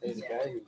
Hey, the guy who.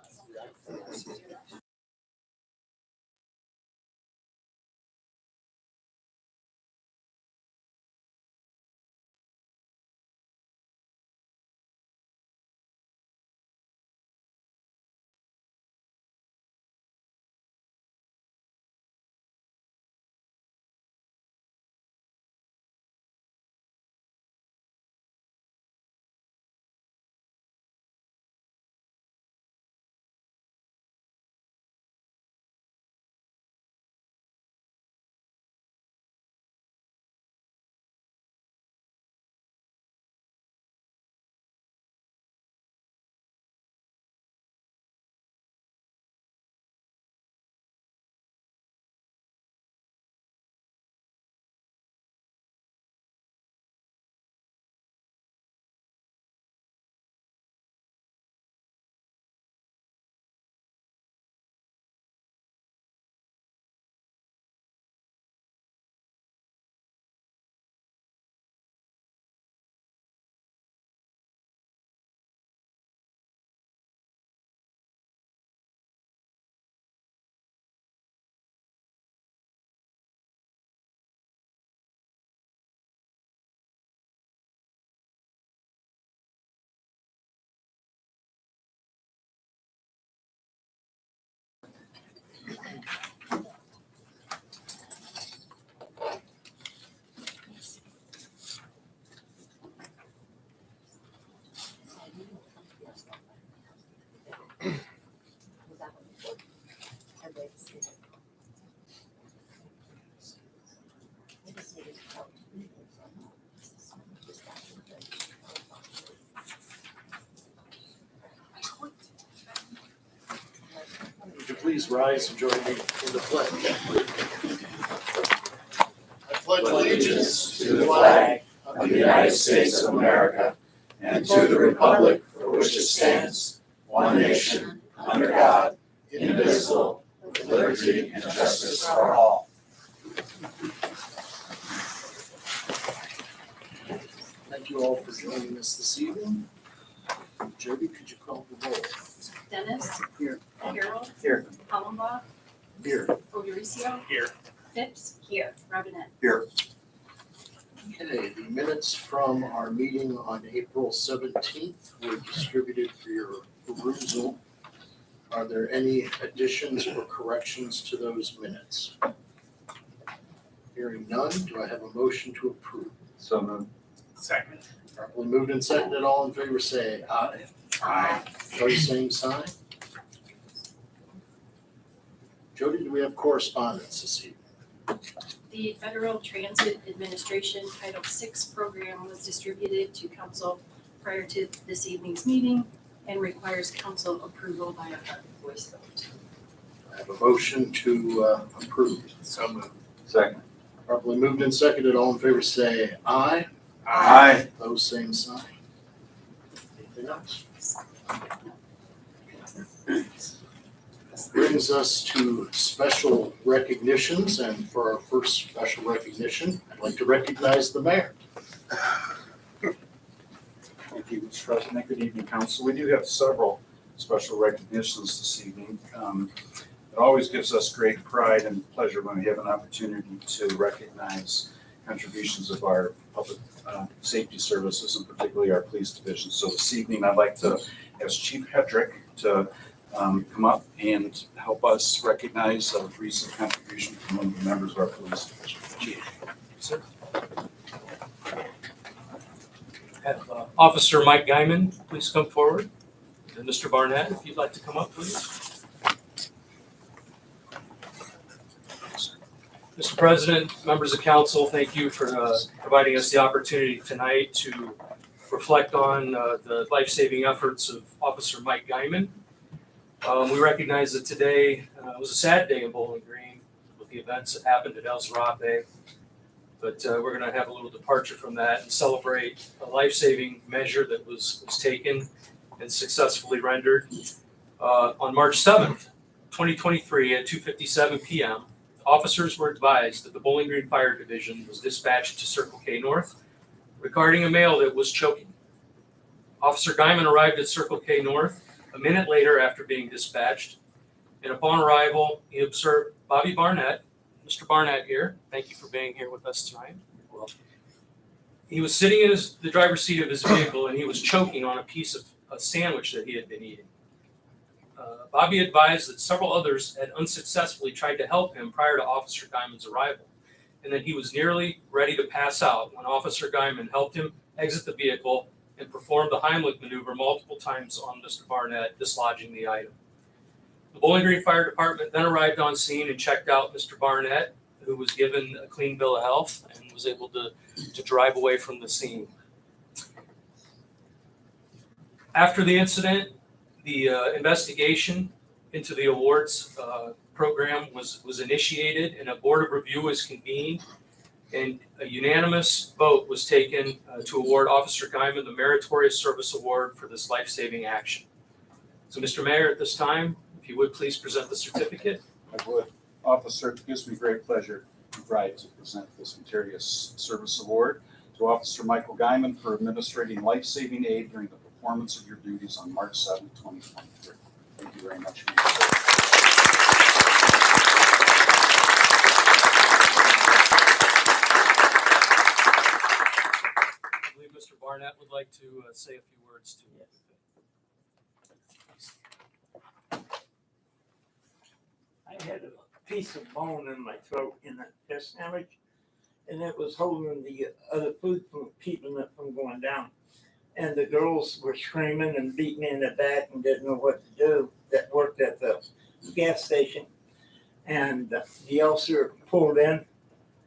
Would you please rise and join me in the pledge? I pledge allegiance to the flag of the United States of America and to the republic for which it stands, one nation, under God, indivisible, with liberty and justice for all. Thank you all for joining us this evening. Jody, could you call the roll? Dennis. Here. Harold. Here. Hollenbach. Here. Odericio. Here. Phipps. Here. Robinette. Here. Okay, the minutes from our meeting on April 17th were distributed for your perusal. Are there any additions or corrections to those minutes? Hearing none, do I have a motion to approve? So moved. Second. Properly moved and seconded, all in favor say aye. Aye. Opposed, same sign. Jody, do we have correspondence this evening? The Federal Transit Administration Title VI program was distributed to council prior to this evening's meeting and requires council approval by a voice vote. I have a motion to approve. So moved. Second. Properly moved and seconded, all in favor say aye. Aye. Opposed, same sign. Anything else? Brings us to special recognitions, and for our first special recognition, I'd like to recognize the mayor. Thank you, Mr. President. Good evening, council. We do have several special recognitions this evening. It always gives us great pride and pleasure when we have an opportunity to recognize contributions of our public safety services, and particularly our police division. So this evening, I'd like to ask Chief Hedrick to come up and help us recognize a recent contribution from one of the members of our police division. Chief. Sir. Have Officer Mike Guyman please come forward. And Mr. Barnett, if you'd like to come up, please. Mr. President, members of council, thank you for providing us the opportunity tonight to reflect on the life-saving efforts of Officer Mike Guyman. We recognize that today was a sad day in Bowling Green with the events that happened at El Zarape. But we're going to have a little departure from that and celebrate a life-saving measure that was taken and successfully rendered. On March 7th, 2023 at 2:57 p.m., officers were advised that the Bowling Green Fire Division was dispatched to Circle K North regarding a male that was choking. Officer Guyman arrived at Circle K North a minute later after being dispatched. And upon arrival, he observed Bobby Barnett, Mr. Barnett here. Thank you for being here with us tonight. He was sitting in the driver's seat of his vehicle and he was choking on a piece of a sandwich that he had been eating. Bobby advised that several others had unsuccessfully tried to help him prior to Officer Guyman's arrival, and that he was nearly ready to pass out when Officer Guyman helped him exit the vehicle and performed the Heimlich maneuver multiple times on Mr. Barnett, dislodging the item. The Bowling Green Fire Department then arrived on scene and checked out Mr. Barnett, who was given a clean bill of health and was able to drive away from the scene. After the incident, the investigation into the awards program was initiated and a board of review was convened, and a unanimous vote was taken to award Officer Guyman the Meritorious Service Award for this life-saving action. So, Mr. Mayor, at this time, if you would please present the certificate. I would. Officer, it gives me great pleasure and pride to present this Meritorious Service Award to Officer Michael Guyman for administering life-saving aid during the performance of your duties on March 7, 2023. Thank you very much for your service. I believe Mr. Barnett would like to say a few words to you. I had a piece of bone in my throat in a chest sandwich, and it was holding the other food from keeping it from going down. And the girls were screaming and beat me in the back and didn't know what to do that worked at the gas station. And the officer pulled in,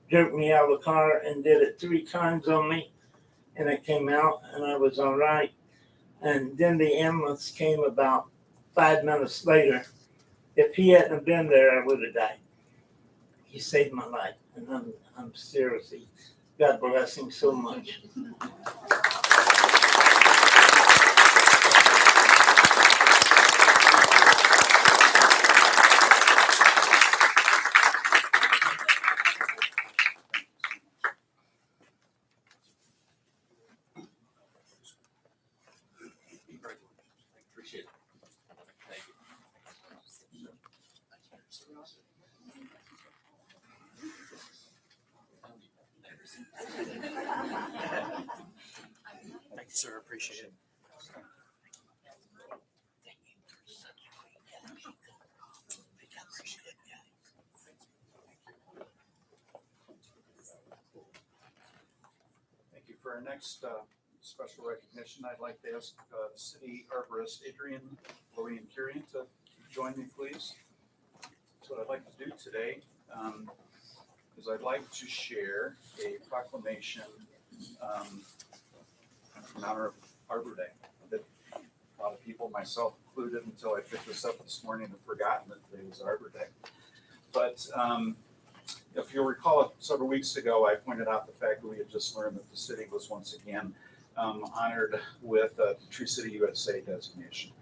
jerked me out of the car, and did it 3 times on me. And I came out and I was all right. And then the ambulance came about 5 minutes later. If he hadn't been there, I would have died. He saved my life, and I'm seriously, God bless him so much. Appreciate it. Thank you. Thank you, sir. Appreciate it. Thank you. For our next special recognition, I'd like to ask City Arborist Adrian Lorraine Curian to join me, please. So what I'd like to do today is I'd like to share a proclamation in honor of Arbor Day. That a lot of people, myself included, until I picked this up this morning, have forgotten that today was Arbor Day. But if you'll recall, several weeks ago, I pointed out the fact that we had just learned that the city was once again honored with the Tree City USA designation.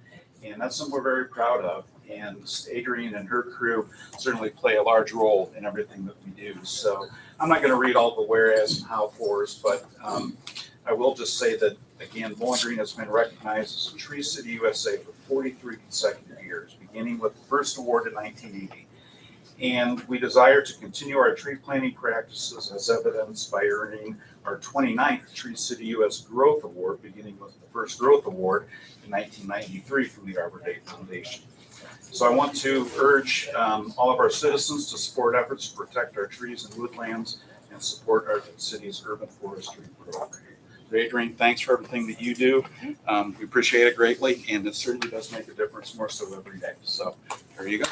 And that's something we're very proud of. And Adrienne and her crew certainly play a large role in everything that we do. So I'm not going to read all the whereas and how fors, but I will just say that, again, Bowling Green has been recognized as a Tree City USA for 43 consecutive years, beginning with the first award in 1980. And we desire to continue our tree planting practices as evidenced by earning our 29th Tree City US Growth Award, beginning with the first Growth Award in 1993 from the Arbor Day Foundation. So I want to urge all of our citizens to support efforts to protect our trees and woodlands and support our city's urban forestry program. Adrienne, thanks for everything that you do. We appreciate it greatly, and it certainly does make a difference, more so every day. So there you go.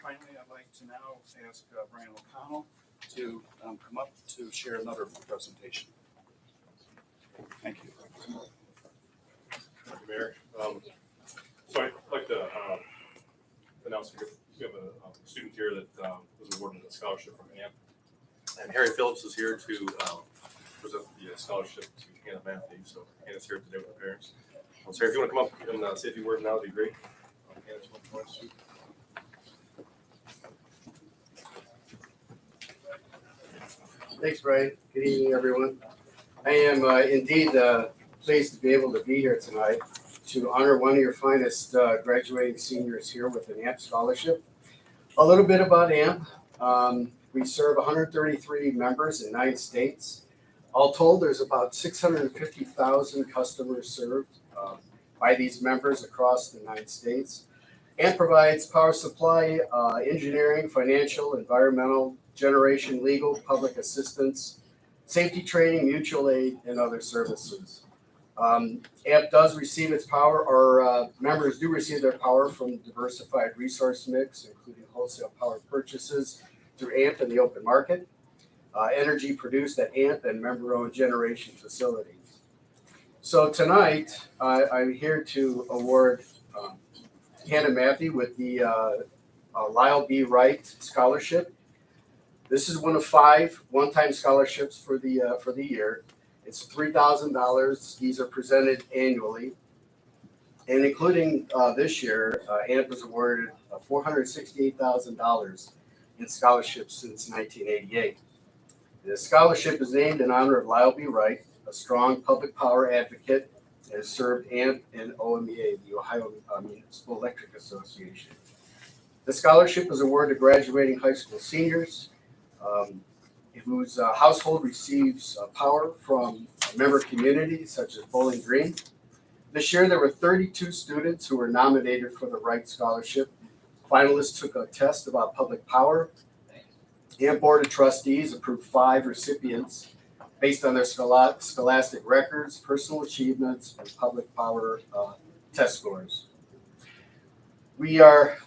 Finally, I'd like to now ask Brian O'Connell to come up to share another presentation. Thank you. Thank you, Mayor. So I'd like to announce we have a student here that was awarded a scholarship from AMP. And Harry Phillips is here to present the scholarship to Hannah Matthew. So Hannah's here today with her parents. So if you want to come up and say a few words now, that'd be great. Hannah's one to Thanks, Brian. Good evening, everyone. I am indeed pleased to be able to be here tonight to honor one of your finest graduating seniors here with an AMP scholarship. A little bit about AMP. We serve 133 members in 9 states. All told, there's about 650,000 customers served by these members across the 9 states. AMP provides power supply, engineering, financial, environmental, generation, legal, public assistance, safety training, mutual aid, and other services. AMP does receive its power, or members do receive their power from diversified resource mix, including wholesale power purchases through AMP and the open market, energy produced at AMP and member-owned generation facilities. So tonight, I'm here to award Hannah Matthew with the Lyle B. Wright Scholarship. This is one of 5 one-time scholarships for the year. It's $3,000. These are presented annually, and including this year, AMP was awarded $468,000 in scholarships since 1988. The scholarship is named in honor of Lyle B. Wright, a strong public power advocate, and has served AMP and OMEA, the Ohio Municipal Electric Association. The scholarship is awarded to graduating high school seniors whose household receives power from member communities such as Bowling Green. This year, there were 32 students who were nominated for the Wright Scholarship. Finalists took a test about public power. AMP Board of Trustees approved 5 recipients based on their scholastic records, personal achievements, and public power test scores. We are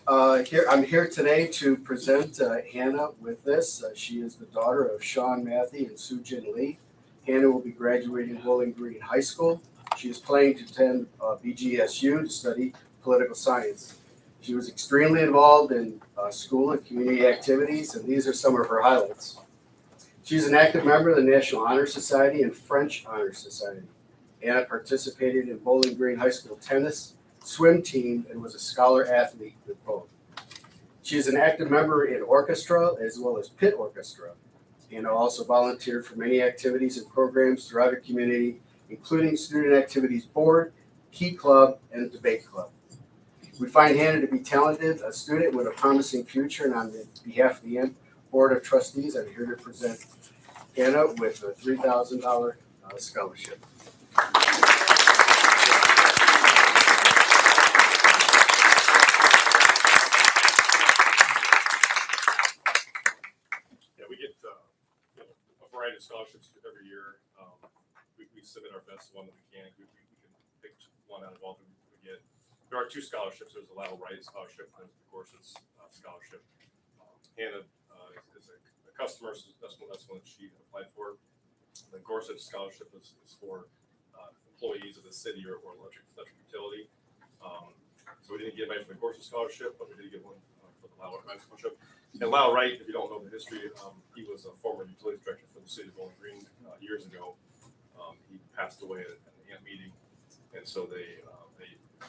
here. I'm here today to present Hannah with this. She is the daughter of Sean Matthew and Sujin Lee. Hannah will be graduating Bowling Green High School. She is planning to attend BGSU to study political science. She was extremely involved in school and community activities, and these are some of her highlights. She's an active member of the National Honor Society and French Honor Society. Hannah participated in Bowling Green High School tennis, swim team, and was a scholar athlete with both. She is an active member in orchestra as well as pit orchestra, and also volunteered for many activities and programs throughout her community, including Student Activities Board, Key Club, and Debate Club. We find Hannah to be talented, a student with a promising future, and on behalf of the AMP Board of Trustees, I'm here to present Hannah with a $3,000 scholarship. We get a variety of scholarships every year. We submit our best one that we can. We can pick one out of all that we get. There are 2 scholarships. There's a Lyle Wright Scholarship and of course it's scholarship. Hannah is a customer, so that's one that she applied for. The Gorsuch Scholarship is for employees of the city or electric utility. So we didn't get money for the Gorsuch Scholarship, but we did get one for the Lyle Wright Scholarship. And Lyle Wright, if you don't know the history, he was a former utilities director for the city of Bowling Green years ago. He passed away at an AMP meeting, and so they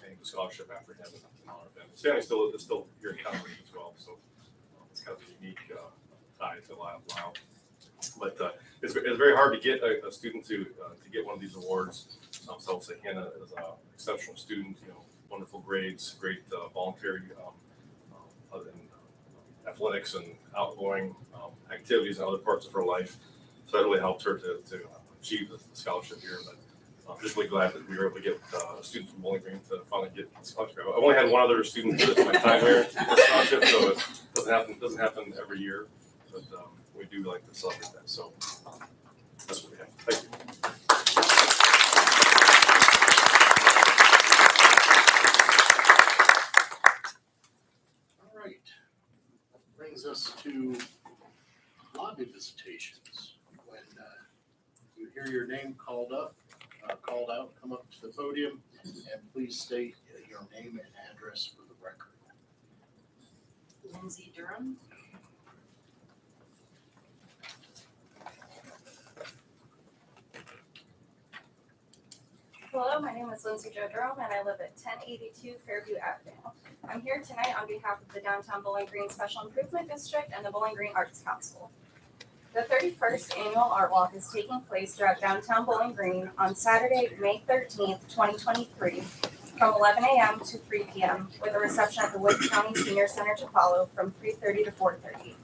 named the scholarship after him in honor of him. His family is still here in Calgary as well, so it's kind of a unique tie to Lyle. But it's very hard to get a student to get one of these awards. So I'll say Hannah is an exceptional student, wonderful grades, great voluntary athletics and outgoing activities in other parts of her life. So that really helped her to achieve the scholarship here. But I'm just really glad that we were able to get a student from Bowling Green to finally get the scholarship. I've only had one other student get my time here for scholarship, so it doesn't happen every year. But we do like to celebrate that. So that's what we have. Thank you. All right. That brings us to lobby visitations. When you hear your name called out, come up to the podium and please state your name and address for the record. Lindsay Durham. Hello, my name is Lindsay Jo Durham and I live at 1082 Fairview Avenue. I'm here tonight on behalf of the Downtown Bowling Green Special Improvement District and the Bowling Green Arts Council. The 31st Annual Art Walk is taking place throughout downtown Bowling Green on Saturday, May 13th, 2023, from 11 a.m. to 3 p.m., with a reception at the Wood County Senior Center to follow from 3:30 to 4:30.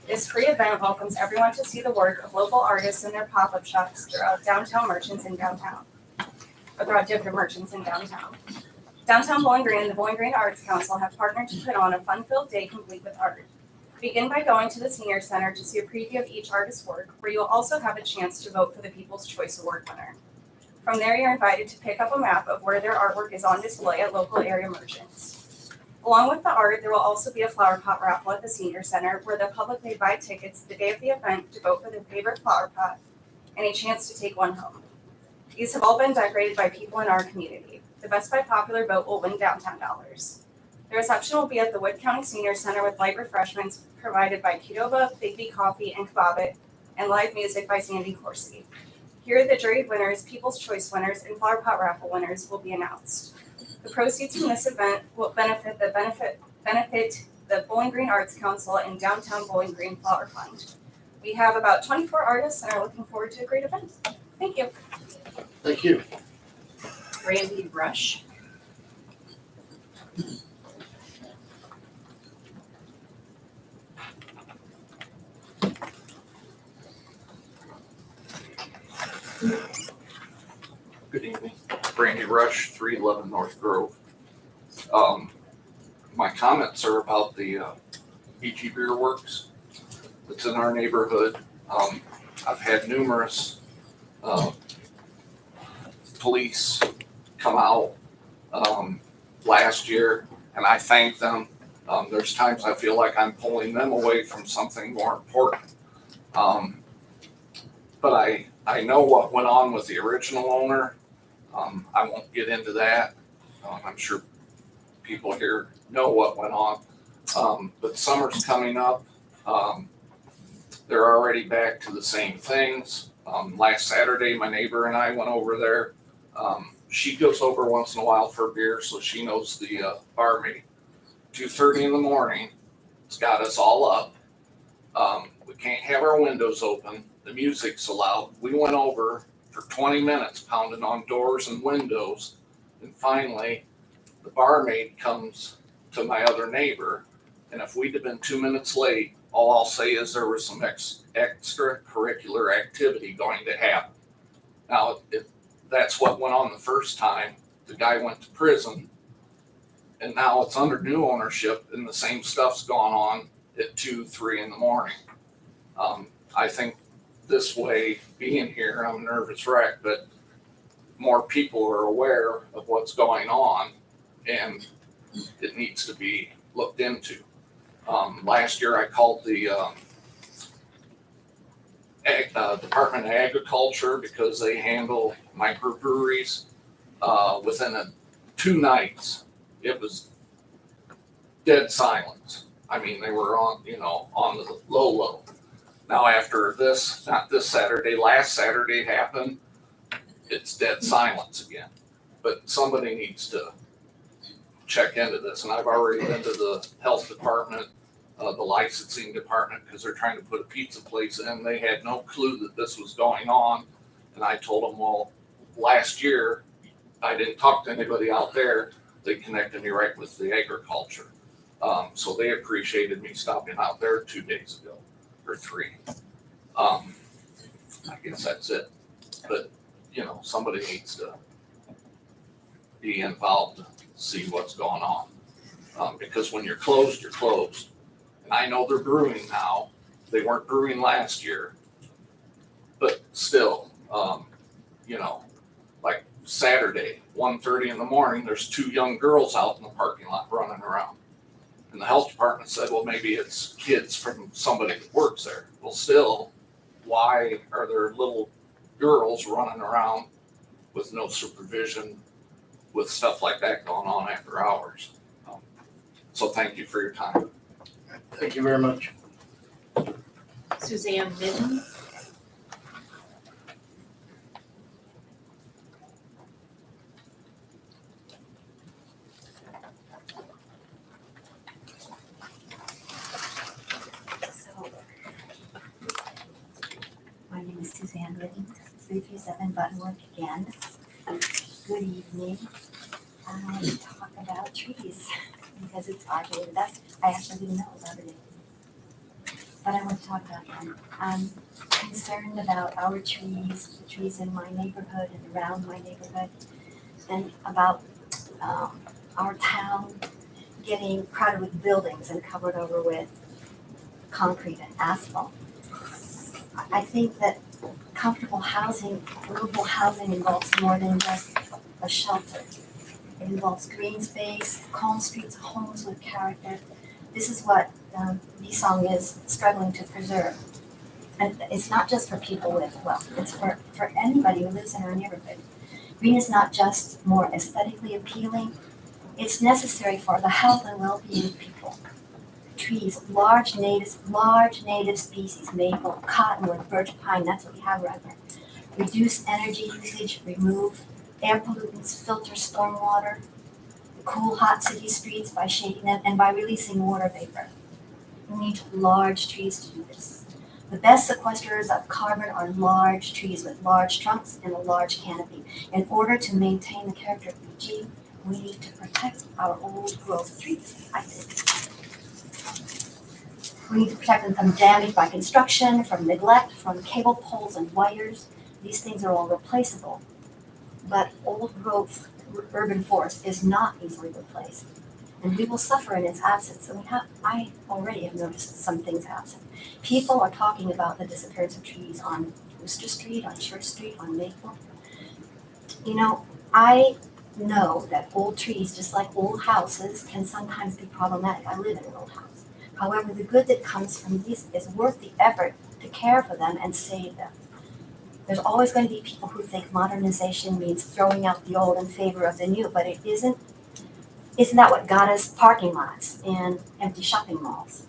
This free event welcomes everyone to see the work of local artists in their pop-up shops throughout different merchants in downtown. Downtown Bowling Green and the Bowling Green Arts Council have partnered to put on a fun-filled day complete with art. Begin by going to the Senior Center to see a preview of each artist's work, where you will also have a chance to vote for the People's Choice Award winner. From there, you're invited to pick up a map of where their artwork is on display at local area merchants. Along with the art, there will also be a flower pot raffle at the Senior Center, where the public may buy tickets the day of the event to vote for their favorite flower pot and a chance to take one home. These have all been decorated by people in our community. The best by popular vote will win downtown dollars. The reception will be at the Wood County Senior Center with light refreshments provided by Qdoba, Big B Coffee, and Kebabit, and live music by Sandy Corsi. Here, the jury winners, People's Choice winners, and flower pot raffle winners will be announced. The proceeds from this event will benefit the Bowling Green Arts Council and Downtown Bowling Green Flower Fund. We have about 24 artists and are looking forward to a great event. Thank you. Thank you. Randy Rush. Good evening, Brandy Rush, 311 North Grove. My comments are about the BG Beer Works that's in our neighborhood. I've had numerous police come out last year, and I thank them. There's times I feel like I'm pulling them away from something more important. But I know what went on with the original owner. I won't get into that. I'm sure people here know what went on. But summer's coming up. They're already back to the same things. Last Saturday, my neighbor and I went over there. She goes over once in a while for a beer, so she knows the barmaid. 2:30 in the morning, it's got us all up. We can't have our windows open. The music's so loud. We went over for 20 minutes pounding on doors and windows. And finally, the barmaid comes to my other neighbor. And if we'd have been 2 minutes late, all I'll say is there was some extracurricular activity going to happen. Now, if that's what went on the first time, the guy went to prison. And now it's under new ownership and the same stuff's gone on at 2, 3 in the morning. I think this way, being here, I'm a nervous wreck, but more people are aware of what's going on and it needs to be looked into. Last year I called the Department of Agriculture because they handle microbreweries. Within 2 nights, it was dead silence. I mean, they were on the low. Now after this, not this Saturday, last Saturday happened, it's dead silence again. But somebody needs to check into this. And I've already been to the health department, the licensing department, because they're trying to put a pizza place in. They had no clue that this was going on. And I told them, well, last year, I didn't talk to anybody out there. They connected me right with the agriculture. So they appreciated me stopping out there 2 days ago. Or 3. I guess that's it. But, somebody needs to be involved to see what's going on. Because when you're closed, you're closed. And I know they're brewing now. They weren't brewing last year. But still, like Saturday, 1:30 in the morning, there's 2 young girls out in the parking lot running around. And the health department said, well, maybe it's kids from somebody that works there. Well, still, why are there little girls running around with no supervision with stuff like that going on after hours? So thank you for your time. Thank you very much. Suzanne Midden. 337 Buttonwood again. Good evening. I want to talk about trees because it's Arbor Day. I actually didn't know it was Arbor Day. But I want to talk about them. I'm concerned about our trees, the trees in my neighborhood and around my neighborhood, and about our town getting crowded with buildings and covered over with concrete and asphalt. I think that comfortable housing, livable housing involves more than just a shelter. It involves green space, calm streets, homes with character. This is what B-Song is struggling to preserve. And it's not just for people with wealth, it's for anybody who lives in our neighborhood. Green is not just more aesthetically appealing, it's necessary for the health and well-being of people. Trees, large native species, maple, cottonwood, birch pine, that's what we have right there. Reduce energy usage, remove air pollutants, filter stormwater, cool hot city streets by shading them and by releasing water vapor. We need large trees to do this. The best sequesters of carbon are large trees with large trunks and a large canopy. In order to maintain the character of BG, we need to protect our old growth trees, I think. We need to protect them from damage by construction, from neglect, from cable poles and wires. These things are all replaceable. But old growth urban forest is not easily replaced. And we will suffer in its absence. And I already have noticed some things absent. People are talking about the disappearance of trees on Worcester Street, on Church Street, on Maple. You know, I know that old trees, just like old houses, can sometimes be problematic. I live in an old house. However, the good that comes from these is worth the effort to care for them and save them. There's always going to be people who think modernization means throwing out the old in favor of the new, but it isn't. Isn't that what got us parking lots and empty shopping malls?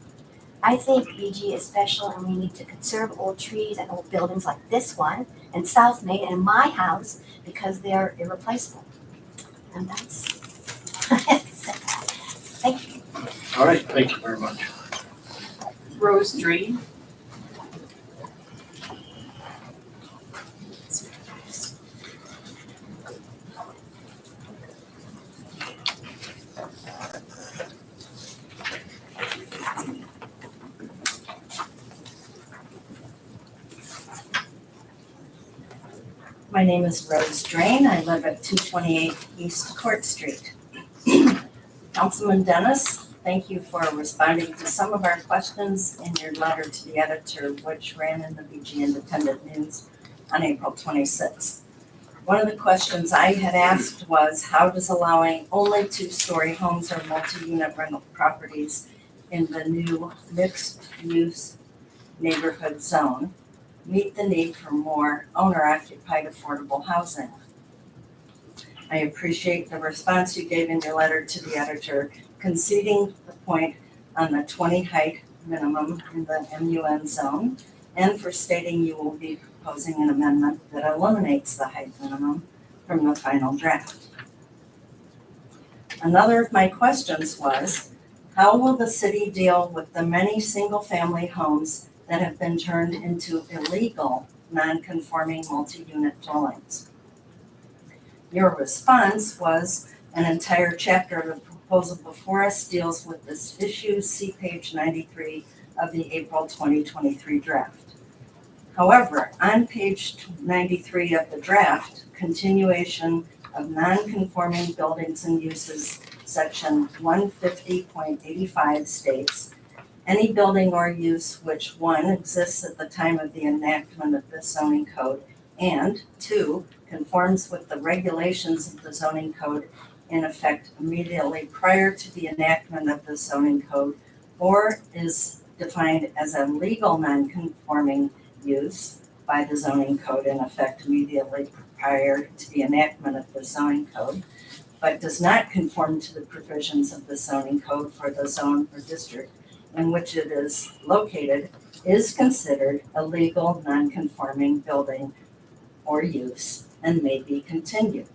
I think BG is special and we need to conserve old trees and old buildings like this one and South Main and my house because they're irreplaceable. And that's, thank you. All right, thank you very much. Rose Dream. My name is Rose Drain. I live at 228 East Court Street. Councilman Dennis, thank you for responding to some of our questions in your letter to the editor, which ran in the BG Independent News on April 26th. One of the questions I had asked was, how does allowing only 2-story homes or multi-unit rental properties in the new mixed-use neighborhood zone meet the need for more owner-occupied affordable housing? I appreciate the response you gave in your letter to the editor, conceding the point on the 20 height minimum in the MUN zone, and for stating you will be proposing an amendment that eliminates the height minimum from the final draft. Another of my questions was, how will the city deal with the many single-family homes that have been turned into illegal, non-conforming multi-unit dwellings? Your response was, an entire chapter of the proposal before us deals with this issue. See page 93 of the April 2023 draft. However, on page 93 of the draft, continuation of non-conforming buildings and uses, section 150.85 states, any building or use which, 1, exists at the time of the enactment of this zoning code, and 2, conforms with the regulations of the zoning code in effect immediately prior to the enactment of the zoning code, or is defined as a legal non-conforming use by the zoning code in effect immediately prior to the enactment of the zoning code, but does not conform to the provisions of the zoning code for the zone or district in which it is located, is considered a legal non-conforming building or use and may be continued.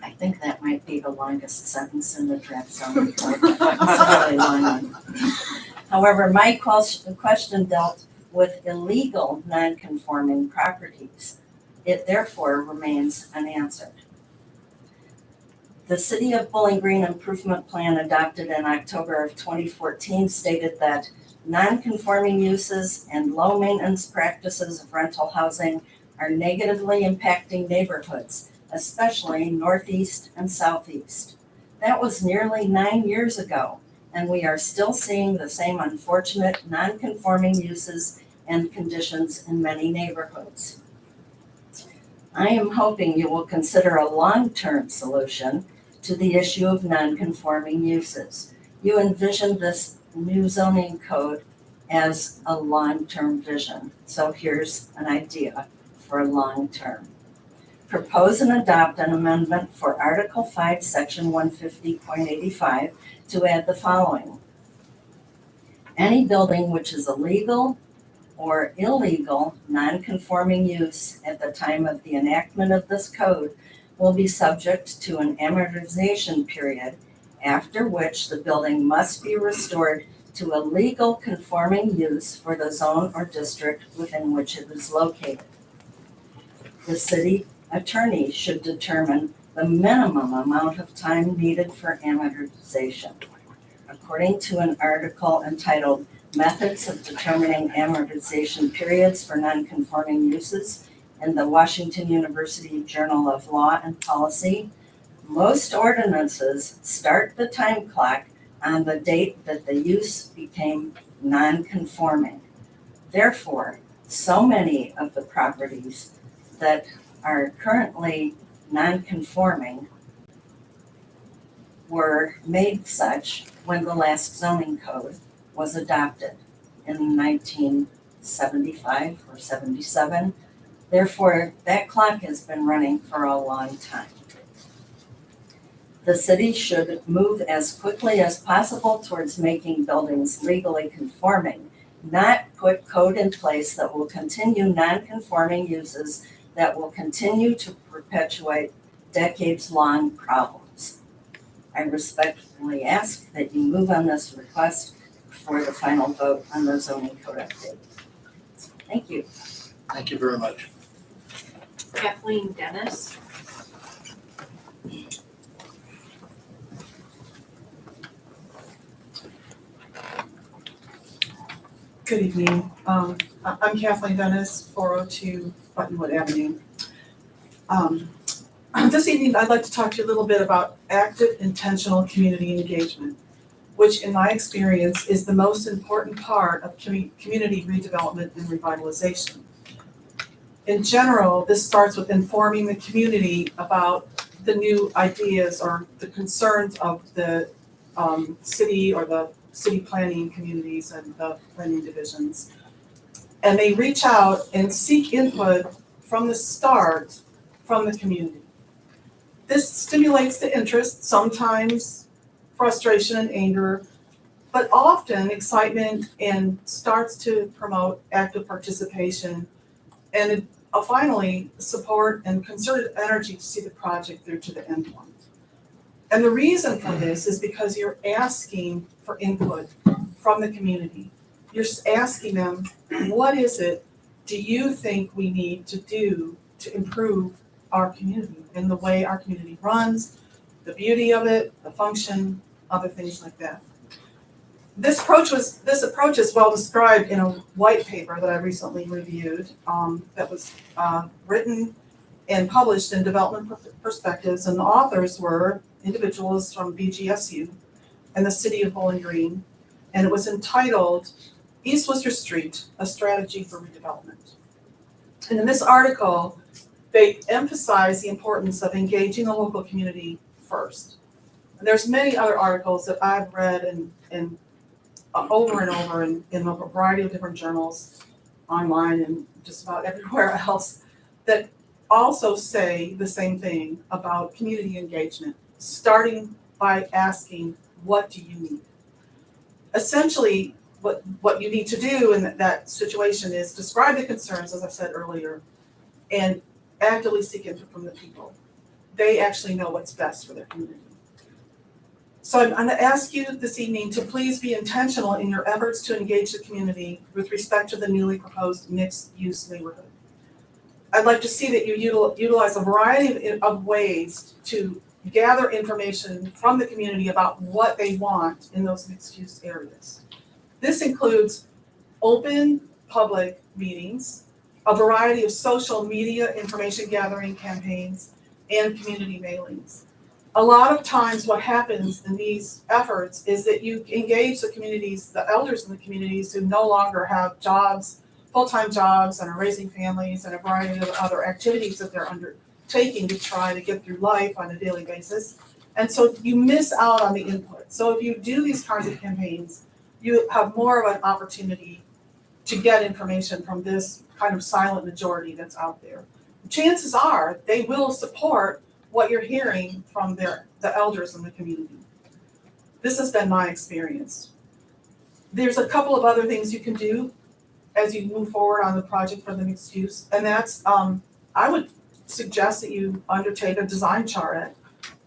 I think that might be the longest sentence in the draft zoning code. It's a really long one. However, my question dealt with illegal non-conforming properties. It therefore remains unanswered. The City of Bowling Green Improvement Plan adopted in October of 2014 stated that non-conforming uses and low maintenance practices of rental housing are negatively impacting neighborhoods, especially northeast and southeast. That was nearly 9 years ago, and we are still seeing the same unfortunate non-conforming uses and conditions in many neighborhoods. I am hoping you will consider a long-term solution to the issue of non-conforming uses. You envision this new zoning code as a long-term vision. So here's an idea for long-term. Propose and adopt an amendment for Article 5, Section 150.85 to add the following. Any building which is illegal or illegal non-conforming use at the time of the enactment of this code will be subject to an amortization period, after which the building must be restored to a legal conforming use for the zone or district within which it is located. The city attorney should determine the minimum amount of time needed for amortization. According to an article entitled Methods of Determining Amortization Periods for Non-Conforming Uses in the Washington University Journal of Law and Policy, most ordinances start the time clock on the date that the use became non-conforming. Therefore, so many of the properties that are currently non-conforming were made such when the last zoning code was adopted in 1975 or 77. Therefore, that clock has been running for a long time. The city should move as quickly as possible towards making buildings legally conforming, not put code in place that will continue non-conforming uses that will continue to perpetuate decades-long problems. I respectfully ask that you move on this request for the final vote on the zoning code update. Thank you. Thank you very much. Kathleen Dennis. Good evening. I'm Kathleen Dennis, 402 Buttonwood Avenue. This evening, I'd like to talk to you a little bit about active, intentional community engagement, which in my experience is the most important part of community redevelopment and revitalization. In general, this starts with informing the community about the new ideas or the concerns of the city or the city planning communities and the planning divisions. And they reach out and seek input from the start from the community. This stimulates the interest, sometimes frustration and anger, but often excitement, and starts to promote active participation and finally support and concerted energy to see the project through to the end point. And the reason for this is because you're asking for input from the community. You're asking them, what is it do you think we need to do to improve our community and the way our community runs, the beauty of it, the function, other things like that. This approach is well described in a white paper that I recently reviewed that was written and published in Development Perspectives, and the authors were individuals from BGSU and the City of Bowling Green, and it was entitled East Worcester Street, A Strategy for Redevelopment. And in this article, they emphasize the importance of engaging the local community first. And there's many other articles that I've read and over and over in a variety of different journals, online and just about everywhere else, that also say the same thing about community engagement, starting by asking, what do you need? Essentially, what you need to do in that situation is describe the concerns, as I said earlier, and actively seek input from the people. They actually know what's best for their community. So I'm gonna ask you this evening to please be intentional in your efforts to engage the community with respect to the newly proposed mixed-use neighborhood. I'd like to see that you utilize a variety of ways to gather information from the community about what they want in those mixed-use areas. This includes open public meetings, a variety of social media information gathering campaigns, and community mailings. A lot of times what happens in these efforts is that you engage the communities, the elders in the communities who no longer have jobs, full-time jobs, and are raising families, and a variety of other activities that they're undertaking to try to get through life on a daily basis. And so you miss out on the input. So if you do these kinds of campaigns, you have more of an opportunity to get information from this kind of silent majority that's out there. Chances are they will support what you're hearing from the elders in the community. This has been my experience. There's a couple of other things you can do as you move forward on the project for the mixed use, and that's, I would suggest that you undertake a design charrette,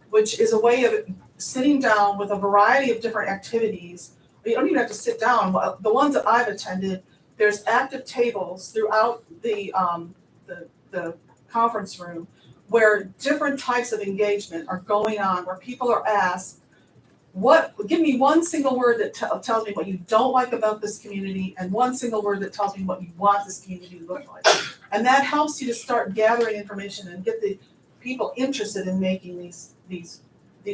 which is a way of sitting down with a variety of different activities. You don't even have to sit down. The ones that I've attended, there's active tables throughout the conference room where different types of engagement are going on, where people are asked, give me one single word that tells me what you don't like about this community, and one single word that tells me what you want this community to look like. And that helps you to start gathering information and get the people interested in making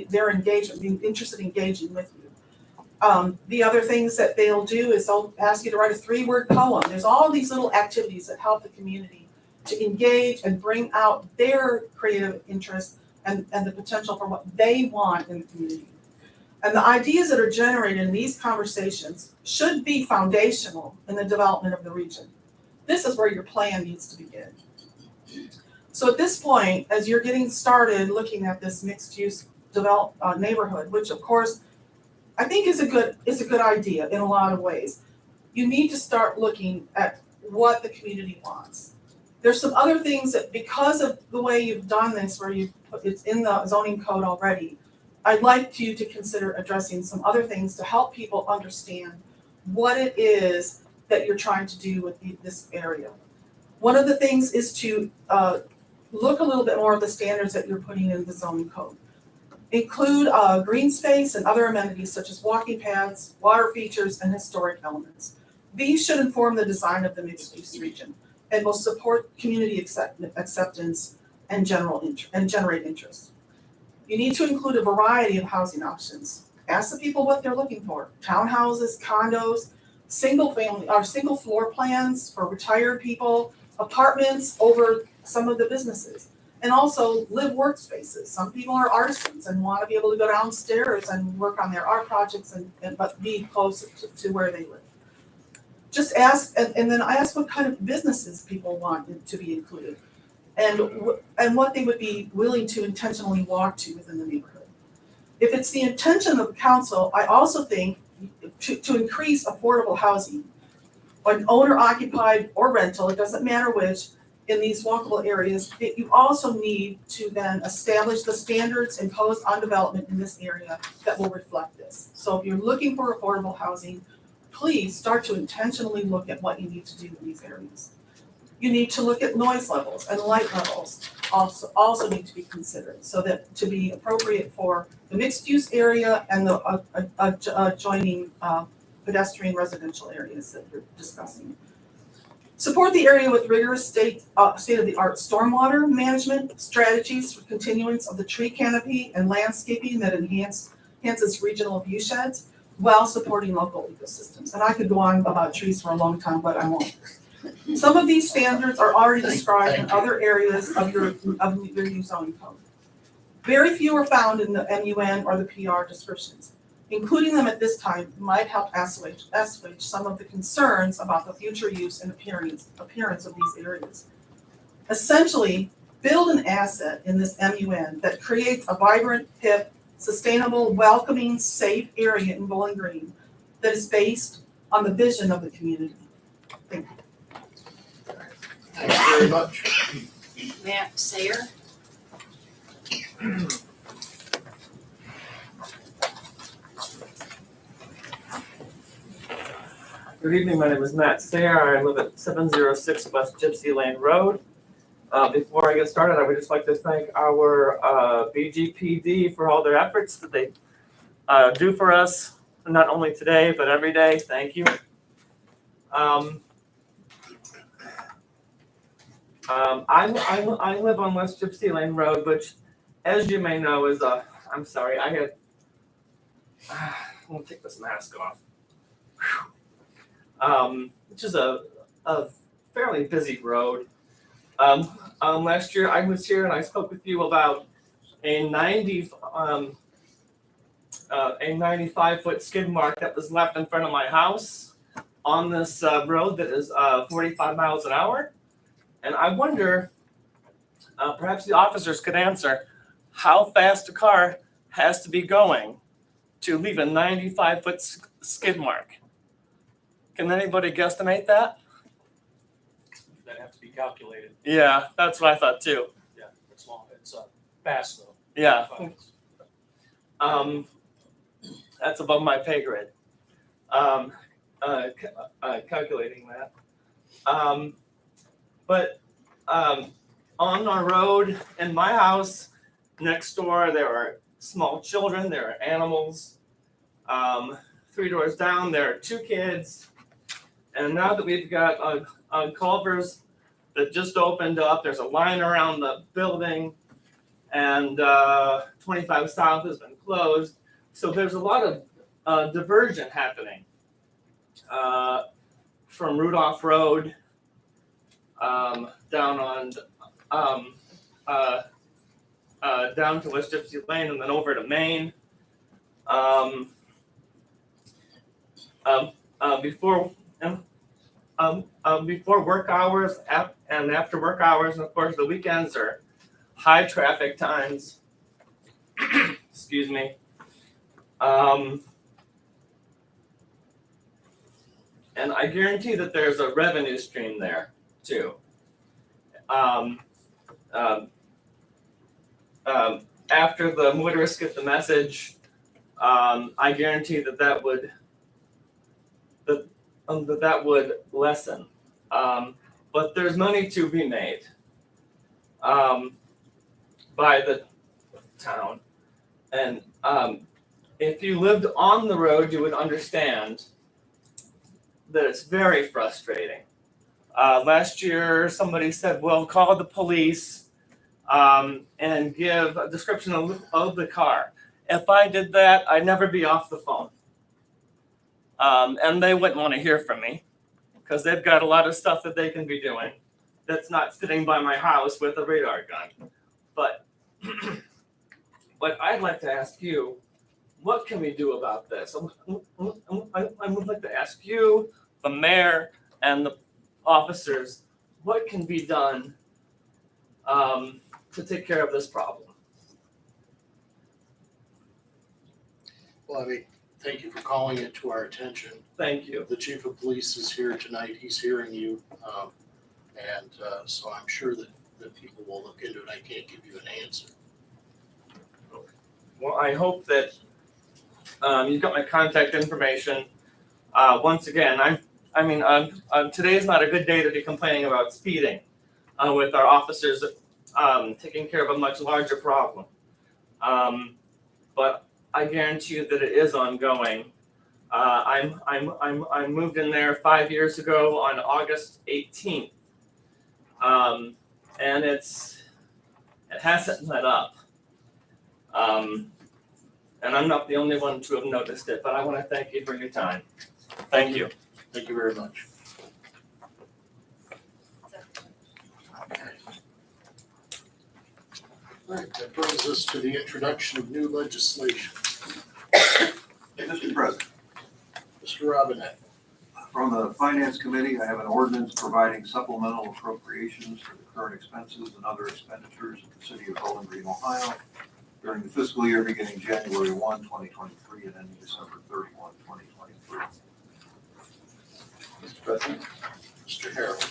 their engagement, being interested in engaging with you. The other things that they'll do is they'll ask you to write a 3-word poem. There's all these little activities that help the community to engage and bring out their creative interests and the potential for what they want in the community. And the ideas that are generated in these conversations should be foundational in the development of the region. This is where your plan needs to begin. So at this point, as you're getting started looking at this mixed-use neighborhood, which of course I think is a good idea in a lot of ways, you need to start looking at what the community wants. There's some other things that, because of the way you've done this, where it's in the zoning code already, I'd like you to consider addressing some other things to help people understand what it is that you're trying to do with this area. One of the things is to look a little bit more at the standards that you're putting in the zoning code. Include green space and other amenities such as walking paths, water features, and historic elements. These should inform the design of the mixed-use region and will support community acceptance and generate interest. You need to include a variety of housing options. Ask the people what they're looking for: townhouses, condos, single floor plans for retired people, apartments over some of the businesses, and also live workspaces. Some people are artisans and want to be able to go downstairs and work on their art projects but be close to where they live. Just ask, and then ask what kind of businesses people want to be included, and what they would be willing to intentionally walk to within the neighborhood. If it's the intention of the council, I also think to increase affordable housing, an owner-occupied or rental, it doesn't matter which, in these walkable areas, you also need to then establish the standards imposed on development in this area that will reflect this. So if you're looking for affordable housing, please start to intentionally look at what you need to do in these areas. You need to look at noise levels and light levels also need to be considered, so that to be appropriate for the mixed use area and the adjoining pedestrian residential areas that you're discussing. Support the area with rigorous state-of-the-art stormwater management strategies for continuance of the tree canopy and landscaping that enhances regional view sheds while supporting local ecosystems. And I could go on about trees for a long time, but I won't. Some of these standards are already described in other areas of your new zoning code. Very few are found in the MUN or the PR descriptions. Including them at this time might help assuage some of the concerns about the future use and appearance of these areas. Essentially, build an asset in this MUN that creates a vibrant, hip, sustainable, welcoming, safe area in Bowling Green that is based on the vision of the community. Thank you. Thank you very much. Matt Sayer. Good evening, my name is Matt Sayre. I live at 706 West Gypsy Lane Road. Before I get started, I would just like to thank our BGPD for all their efforts that they do for us, not only today, but every day. Thank you. I live on West Gypsy Lane Road, which, as you may know, is I'm sorry, I'm gonna take this mask off. Which is a fairly busy road. Last year I was here and I spoke with you about a 95-foot skid mark that was left in front of my house on this road that is 45 miles an hour. And I wonder, perhaps the officers could answer, how fast a car has to be going to leave a 95-foot skid mark. Can anybody guesstimate that? That have to be calculated. Yeah, that's what I thought too. Yeah, it's long, it's fast though. Yeah. That's above my pay grade. Calculating that. But on our road in my house, next door, there are small children, there are animals. 3 doors down, there are 2 kids. And now that we've got Culver's that just opened up, there's a line around the building, and 25 South has been closed. So there's a lot of diversion happening from Rudolph Road down on down to West Gypsy Lane and then over to Maine. Before work hours and after work hours, and of course the weekends are high traffic times. Excuse me. And I guarantee that there's a revenue stream there too. After the motorists get the message, I guarantee that would lessen. But there's money to be made by the town. And if you lived on the road, you would understand that it's very frustrating. Last year, somebody said, well, call the police and give a description of the car. If I did that, I'd never be off the phone. And they wouldn't want to hear from me because they've got a lot of stuff that they can be doing that's not sitting by my house with a radar gun. But what I'd like to ask you, what can we do about this? I would like to ask you, the mayor, and the officers, what can be done to take care of this problem? Well, I mean, thank you for calling it to our attention. Thank you. The chief of police is here tonight. He's hearing you. So I'm sure that people will look into it. I can't give you an answer. Well, I hope that you've got my contact information. Once again, today is not a good day to be complaining about speeding with our officers taking care of a much larger problem. But I guarantee you that it is ongoing. I moved in there 5 years ago on August 18th, and it hasn't let up. And I'm not the only one to have noticed it, but I want to thank you for your time. Thank you. Thank you very much. All right, that brings us to the introduction of new legislation. Mr. President, Mr. Robinette. from the Finance Committee, I have an ordinance providing supplemental appropriations for the current expenses and other expenditures of the city of Bowling Green, Ohio during the fiscal year beginning January 1, 2023 and ending December 31, 2023. Mr. President, Mr. Harold.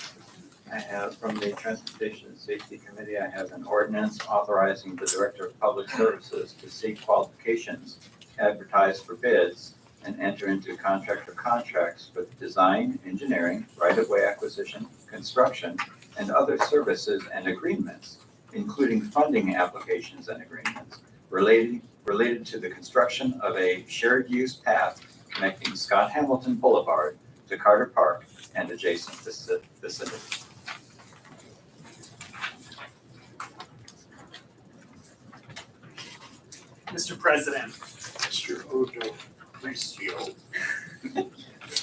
I have from the Transportation and Safety Committee, I have an ordinance authorizing the Director of Public Services to seek qualifications, advertise for bids, and enter into contractor contracts with design, engineering, right-of-way acquisition, construction, and other services and agreements, including funding applications and agreements related to the construction of a shared use path connecting Scott Hamilton Boulevard to Carter Park and adjacent vicinity. Mr. President, Mr. Ojo Mauricio.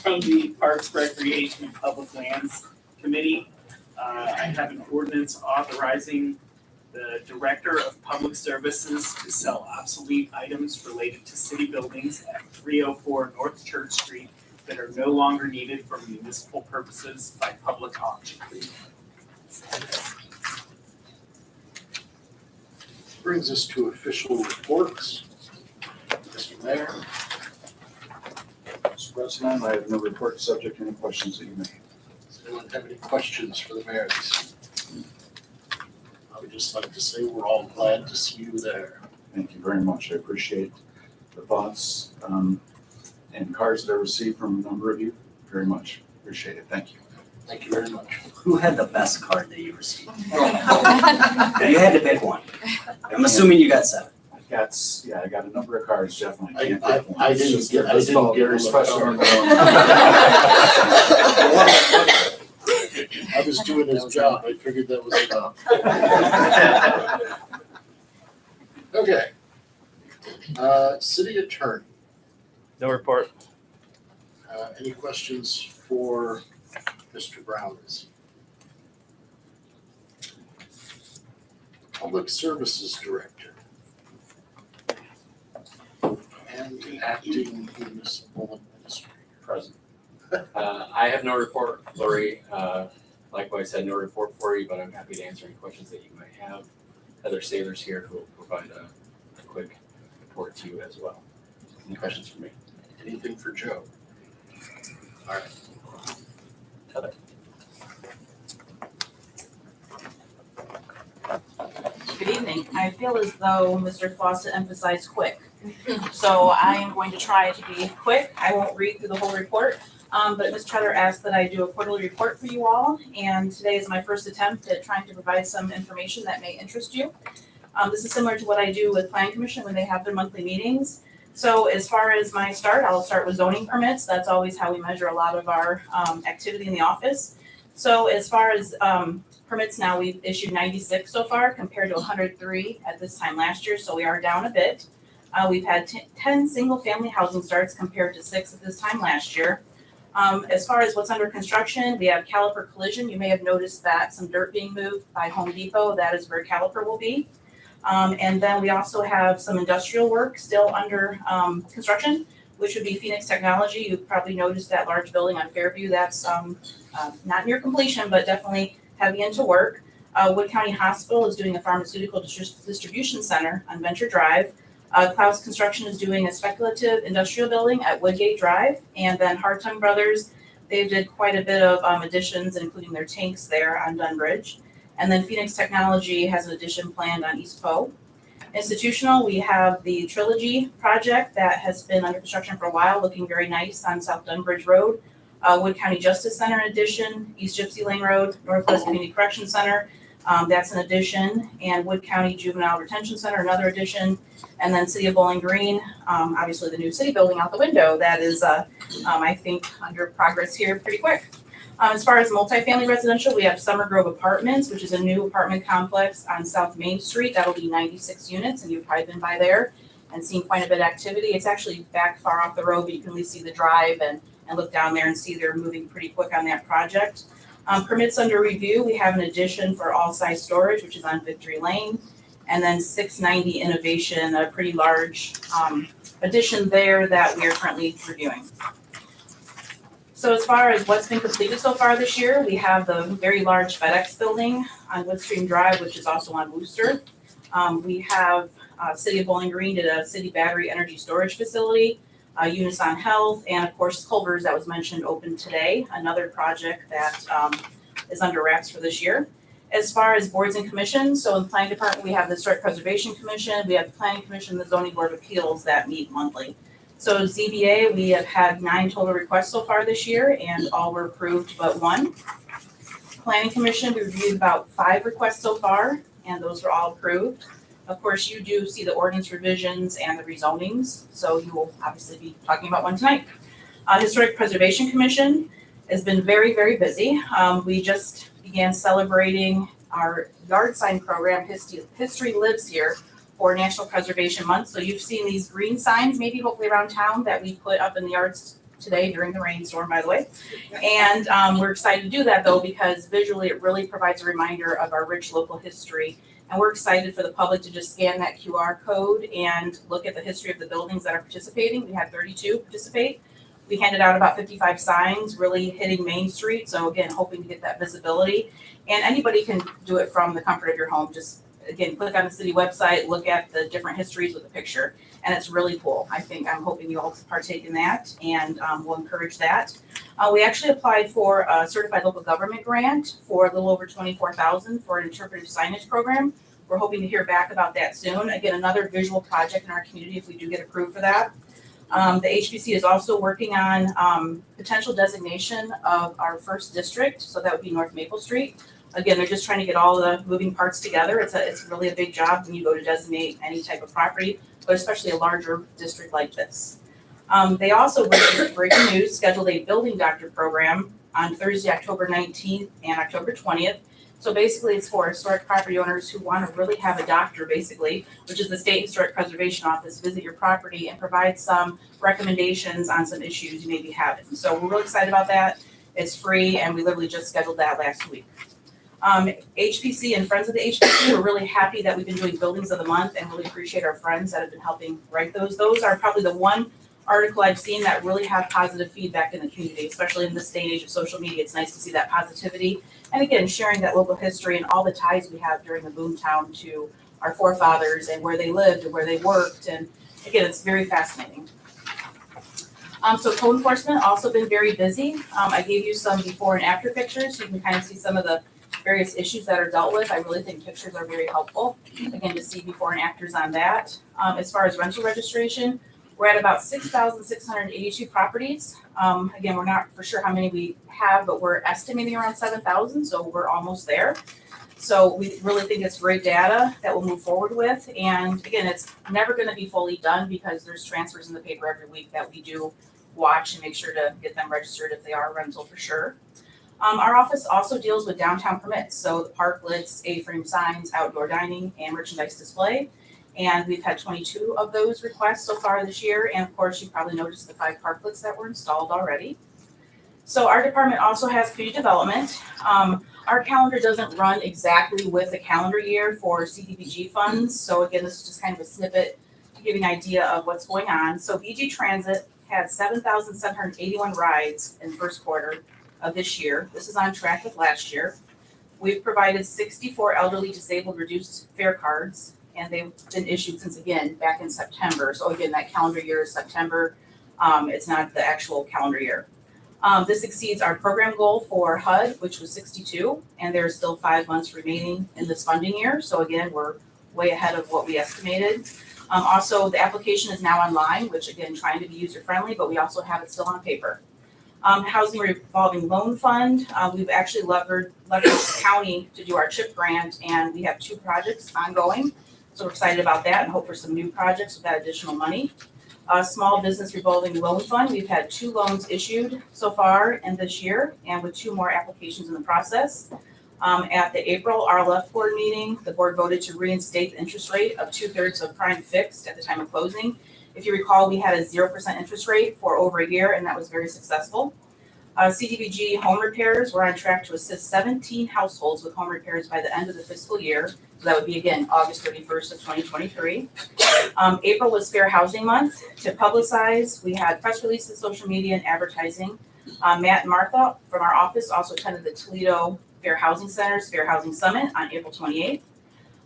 from the Parks, Recreation, and Public Lands Committee, I have an ordinance authorizing the Director of Public Services to sell obsolete items related to city buildings at 304 North Church Street that are no longer needed for municipal purposes by public auction. Brings us to official reports. Mr. Mayor. Mr. President, I have no report subject to any questions that you may have. Does anyone have any questions for the mayor this evening? I would just like to say we're all glad to see you there. Thank you very much. I appreciate the thoughts and cards that I received from a number of you. Very much appreciate it. Thank you. Thank you very much. Who had the best card that you received? You had to pick one. I'm assuming you got 7. I got a number of cards, definitely. I didn't get a special. I was doing his job. I figured that was enough. Okay. City attorney, No report. any questions for Mr. Brown this evening? Public Services Director and the acting municipal administrator. Present. I have no report, Lori. Likewise, had no report for you, but I'm happy to answer any questions that you might have. Heather Saylor's here who will provide a quick report to you as well. Any questions for me? Anything for Joe? All right. Heather. Good evening. I feel as though Mr. Foster emphasized quick. So I am going to try to be quick. I won't read through the whole report. But Ms. Treader asked that I do a quarterly report for you all, and today is my first attempt at trying to provide some information that may interest you. This is similar to what I do with Plan Commission when they have their monthly meetings. So as far as my start, I'll start with zoning permits. That's always how we measure a lot of our activity in the office. So as far as permits now, we've issued 96 so far compared to 103 at this time last year, so we are down a bit. We've had 10 single-family housing starts compared to 6 at this time last year. As far as what's under construction, we have Caliper Collision. You may have noticed that some dirt being moved by Home Depot. That is where Caliper will be. And then we also have some industrial work still under construction, which would be Phoenix Technology. You've probably noticed that large building on Fairview. That's not near completion, but definitely heavy into work. Wood County Hospital is doing a pharmaceutical distribution center on Venture Drive. Klaus Construction is doing a speculative industrial building at Woodgate Drive. And then Hartung Brothers, they did quite a bit of additions, including their tanks there on Dunbridge. And then Phoenix Technology has an addition planned on East Poe. Institutional, we have the Trilogy project that has been under construction for a while, looking very nice on South Dunbridge Road. Wood County Justice Center addition, East Gypsy Lane Road, Northwest Community Correction Center. That's an addition, and Wood County Juvenile Retention Center, another addition, and then City of Bowling Green, obviously the new city building out the window, that is, I think, under progress here pretty quick. As far as multifamily residential, we have Summer Grove Apartments, which is a new apartment complex on South Main Street. That'll be 96 units, and you've probably been by there and seen quite a bit of activity. It's actually back far off the road, but you can at least see the drive and look down there and see they're moving pretty quick on that project. Permits under review, we have an addition for all size storage, which is on Victory Lane. And then 690 Innovation, a pretty large addition there that we are currently reviewing. So as far as what's been completed so far this year, we have the very large FedEx building on Woodstream Drive, which is also on Wooster. We have City of Bowling Green did a city battery energy storage facility. Unison Health, and of course Culver's that was mentioned opened today, another project that is under wraps for this year. As far as boards and commissions, so in the Planning Department, we have the Historic Preservation Commission, we have the Planning Commission, the Zoning Board of Appeals that meet monthly. So ZBA, we have had 9 total requests so far this year, and all were approved but 1. Planning Commission, we reviewed about 5 requests so far, and those were all approved. Of course, you do see the ordinance revisions and the rezonings, so you will obviously be talking about one tonight. Historic Preservation Commission has been very, very busy. We just began celebrating our yard sign program, History Lives Here, for National Preservation Month. So you've seen these green signs, maybe hopefully around town, that we put up in the yards today during the rainstorm, by the way. And we're excited to do that though, because visually it really provides a reminder of our rich local history. And we're excited for the public to just scan that QR code and look at the history of the buildings that are participating. We had 32 participate. We handed out about 55 signs, really hitting Main Street. So again, hoping to get that visibility. And anybody can do it from the comfort of your home. Just again, click on the city website, look at the different histories with a picture, and it's really cool. I'm hoping you all partake in that, and we'll encourage that. We actually applied for a certified local government grant for a little over $24,000 for an interpretive signage program. We're hoping to hear back about that soon. Again, another visual project in our community if we do get approved for that. The HPC is also working on potential designation of our first district, so that would be North Maple Street. Again, they're just trying to get all the moving parts together. It's really a big job when you go to designate any type of property, but especially a larger district like this. They also, breaking news, scheduled a building doctor program on Thursday, October 19th and October 20th. So basically it's for historic property owners who want to really have a doctor, basically, which is the State Historic Preservation Office, visit your property and provide some recommendations on some issues you may be having. So we're really excited about that. It's free, and we literally just scheduled that last week. HPC and Friends of the HPC, we're really happy that we've been doing Buildings of the Month and really appreciate our friends that have been helping write those. Those are probably the one article I've seen that really have positive feedback in the community, especially in this day and age of social media. It's nice to see that positivity. And again, sharing that local history and all the ties we have during the boomtown to our forefathers and where they lived and where they worked. And again, it's very fascinating. So code enforcement also been very busy. I gave you some before and after pictures so you can kind of see some of the various issues that are dealt with. I really think pictures are very helpful, again, to see before and afters on that. As far as rental registration, we're at about 6,682 properties. Again, we're not for sure how many we have, but we're estimating around 7,000, so we're almost there. So we really think it's great data that we'll move forward with. And again, it's never going to be fully done because there's transfers in the paper every week that we do watch and make sure to get them registered if they are rental for sure. Our office also deals with downtown permits, so the parklets, A-frame signs, outdoor dining, and merchandise display. And we've had 22 of those requests so far this year. And of course, you probably noticed the 5 parklets that were installed already. So our department also has community development. Our calendar doesn't run exactly with the calendar year for CDBG funds. So again, this is just kind of a snippet to give you an idea of what's going on. So BG Transit had 7,781 rides in the first quarter of this year. This is on track with last year. We've provided 64 elderly disabled reduced fare cards, and they've been issued since, again, back in September. So again, that calendar year is September. It's not the actual calendar year. This exceeds our program goal for HUD, which was 62, and there's still 5 months remaining in this funding year. So again, we're way ahead of what we estimated. Also, the application is now online, which again, trying to be user-friendly, but we also have it still on paper. Housing Revolving Loan Fund, we've actually leveraged the county to do our CHIP grant, and we have 2 projects ongoing. So we're excited about that and hope for some new projects with that additional money. Small Business Revolving Loan Fund, we've had 2 loans issued so far in this year, and with 2 more applications in the process. At the April RLF board meeting, the board voted to reinstate the interest rate of 2/3 of prime fixed at the time of closing. If you recall, we had a 0% interest rate for over a year, and that was very successful. CDBG home repairs, we're on track to assist 17 households with home repairs by the end of the fiscal year. So that would be, again, August 31st of 2023. April was Fair Housing Month. To publicize, we had press releases, social media, and advertising. Matt and Martha from our office also attended the Toledo Fair Housing Center's Fair Housing Summit on April 28th.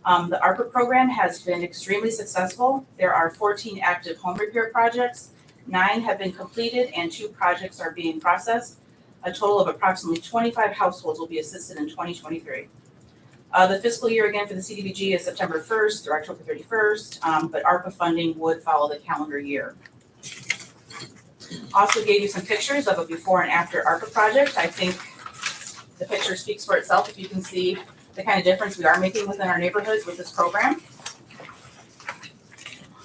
The ARPA program has been extremely successful. There are 14 active home repair projects. 9 have been completed and 2 projects are being processed. A total of approximately 25 households will be assisted in 2023. The fiscal year again for the CDBG is September 1st through October 31st, but ARPA funding would follow the calendar year. Also gave you some pictures of a before and after ARPA project. I think the picture speaks for itself if you can see the kind of difference we are making within our neighborhoods with this program.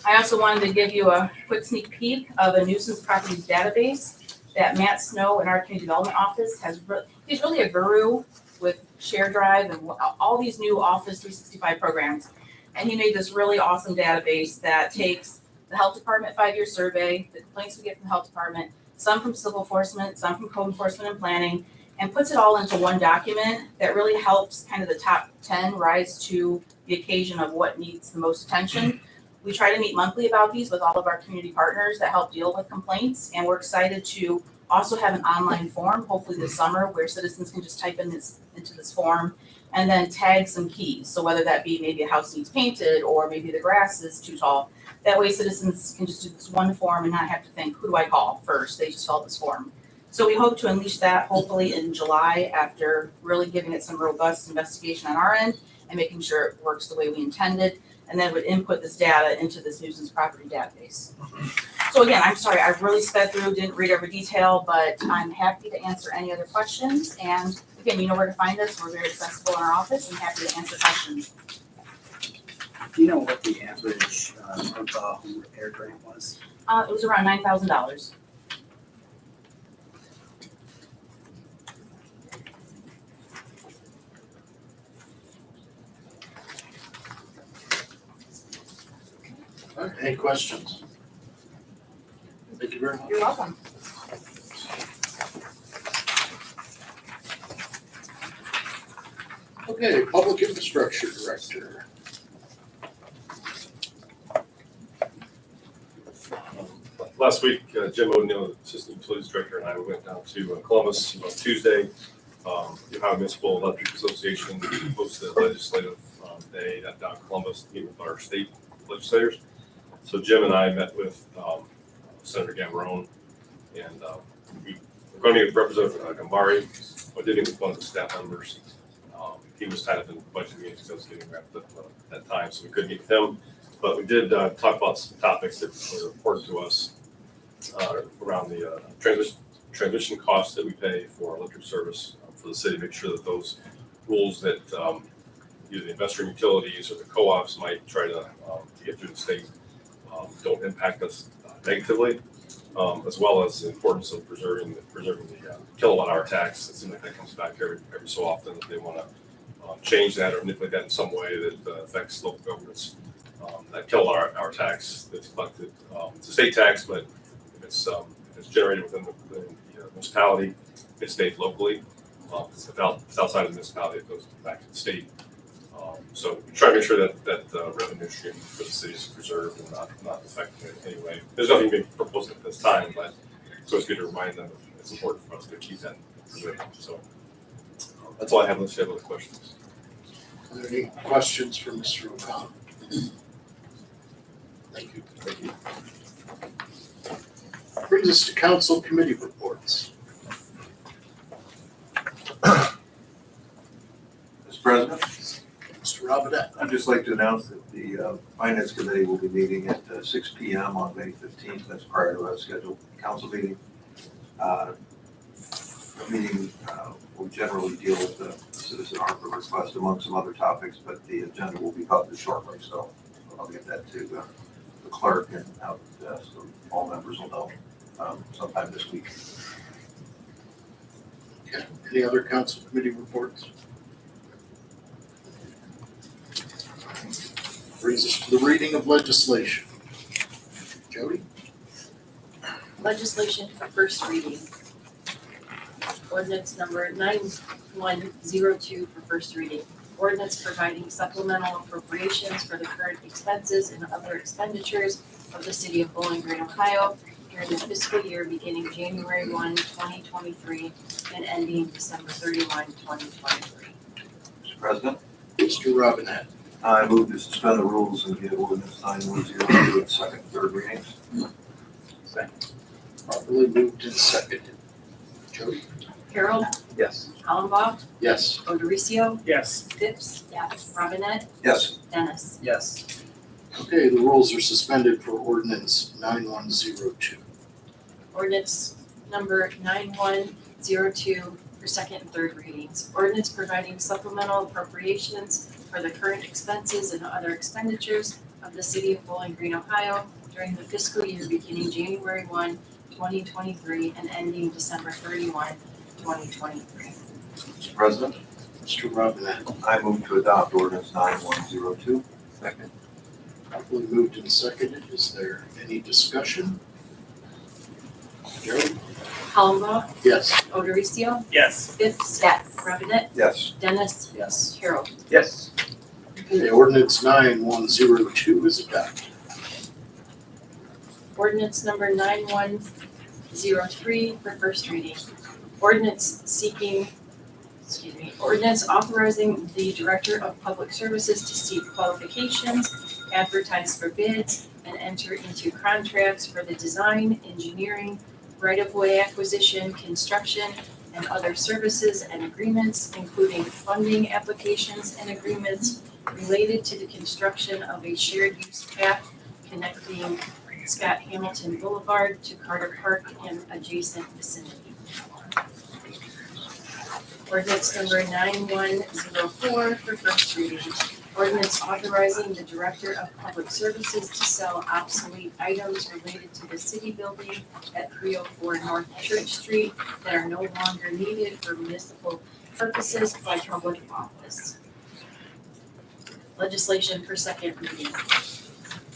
I also wanted to give you a quick sneak peek of a nuisance properties database that Matt Snow in our community development office has. He's really a guru with Share Drive and all these new Office 365 programs. And he made this really awesome database that takes the health department 5-year survey, the complaints we get from the health department, some from civil enforcement, some from code enforcement and planning, and puts it all into one document that really helps kind of the top 10 rise to the occasion of what needs the most attention. We try to meet monthly about these with all of our community partners that help deal with complaints, and we're excited to also have an online form, hopefully this summer, where citizens can just type into this form and then tag some keys. So whether that be maybe a house needs painted or maybe the grass is too tall, that way citizens can just do this one form and not have to think, who do I call first? They just fill out this form. So we hope to unleash that hopefully in July after really giving it some robust investigation on our end and making sure it works the way we intended. And then would input this data into this nuisance property database. So again, I'm sorry, I really sped through, didn't read every detail, but I'm happy to answer any other questions. And again, you know where to find us. We're very accessible in our office and happy to answer questions. Do you know what the average of home repair grant was? It was around $9,000. All right, any questions? Thank you very much. You're welcome. Okay, Public Infrastructure Director. Last week, Jim O'Neill, Assistant Utilities Director, and I went down to Columbus on Tuesday. The Ohio Municipal Electric Association hosted a legislative day down in Columbus to meet with our state legislators. So Jim and I met with Senator Gambarone, and we're going to meet with Representative Gambari. I did meet with one of the staff members. He was kind of in budget meetings because I was getting wrapped up at that time, so we couldn't meet with him. But we did talk about some topics that were important to us around the transmission costs that we pay for electric service for the city. Make sure that those rules that either the investor utilities or the co-ops might try to get through the state don't impact us negatively, as well as the importance of preserving the kilowatt hour tax. It seems like that comes back every so often that they want to change that or manipulate that in some way that affects local governments. That kilowatt hour tax that's collected, it's a state tax, but if it's generated within the municipality, it stays locally. If it's outside of the municipality, it goes back to the state. So we try to make sure that revenue stream for the city is preserved and not affected in any way. There's nothing being proposed at this time, but it's always good to remind them it's important for us to keep that preserved. So that's all I have. Let's have other questions. Are there any questions for Mr. O'Connor? Thank you. Thank you. Brings us to council committee reports. Mr. President, Mr. Robinette. I'd just like to announce that the Finance Committee will be meeting at 6 p.m. on May 15th. That's prior to our scheduled council meeting. Meeting will generally deal with the citizen ARPA request among some other topics, but the agenda will be published shortly, so I'll get that to the clerk and out so all members will know sometime this week. Okay. Any other council committee reports? Brings us to the reading of legislation. Jody? Legislation for first reading. Ordinance number 9102 for first reading. Ordinance providing supplemental appropriations for the current expenses and other expenditures of the city of Bowling Green, Ohio during the fiscal year beginning January 1, 2023 and ending December 31, 2023. Mr. President? Mr. Robinette. I move to suspend the rules and give ordinance 9102 its second and third readings. Second. Properly moved and seconded. Jody? Harold, Yes. Hollenbach, Yes. Odericio, Yes. Phipps, Yes. Robinette, Yes. Dennis. Yes. Okay, the rules are suspended for ordinance 9102. Ordinance number 9102 for second and third readings. Ordinance providing supplemental appropriations for the current expenses and other expenditures of the city of Bowling Green, Ohio during the fiscal year beginning January 1, 2023 and ending December 31, 2023. Mr. President? Mr. Robinette. I move to adopt ordinance 9102. Second. Properly moved and seconded. Is there any discussion? Joey? Hollenbaugh, Yes. Odericio, Yes. Fitz, Yes. Robinette, Yes. Dennis, Yes. Harold. Yes. Okay, ordinance 9102 is adopted. Ordinance number 9103 for first reading. Ordinance authorizing the Director of Public Services to seek qualifications, advertise for bids, and enter into contracts for the design, engineering, right-of-way acquisition, construction, and other services and agreements, including funding applications and agreements related to the construction of a shared use path connecting Scott Hamilton Boulevard to Carter Park and adjacent vicinity. Ordinance number 9104 for first reading. Ordinance authorizing the Director of Public Services to sell obsolete items related to the city building at 304 North Church Street that are no longer needed for municipal purposes by public office. Legislation for second reading.